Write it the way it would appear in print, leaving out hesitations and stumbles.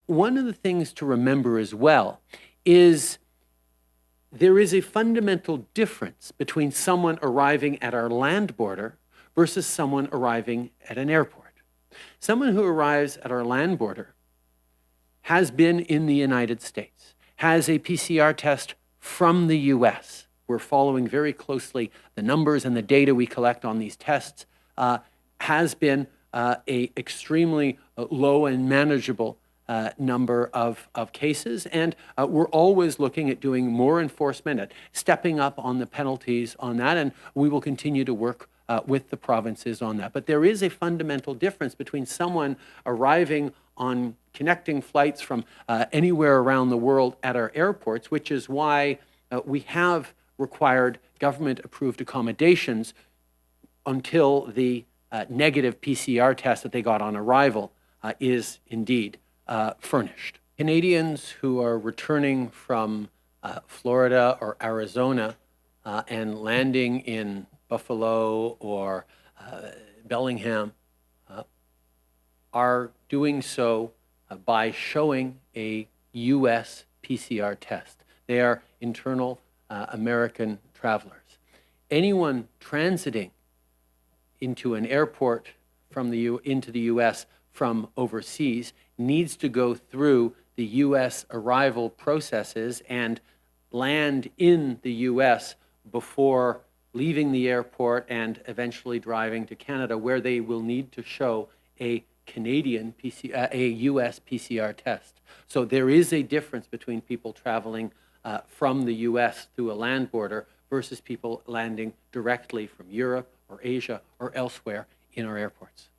one of the things to remember as well is there is a fundamental difference between someone arriving at our land border versus someone arriving at an airport. Someone who arrives at our land border has been in the United States, has a PCR test from the US. We're following very closely the numbers and the data we collect on these tests, has been a extremely low and manageable number of cases, and we're always looking at doing more enforcement, at stepping up on the penalties on that, and we will continue to work with the provinces on that. But there is a fundamental difference between someone arriving on connecting flights from anywhere around the world at our airports, which is why we have required government-approved accommodations until the negative PCR test that they got on arrival is indeed furnished. Canadians who are returning from Florida or Arizona and landing in Buffalo or Bellingham are doing so by showing a U.S. PCR test. They are internal American travelers. Anyone transiting into an airport from into the U.S. from overseas needs to go through the U.S. arrival processes and land in the U.S. before leaving the airport and eventually driving to Canada, where they will need to show a U.S. PCR test. So there is a difference between people traveling from the U.S. through a land border versus people landing directly from Europe or Asia or elsewhere in our airports.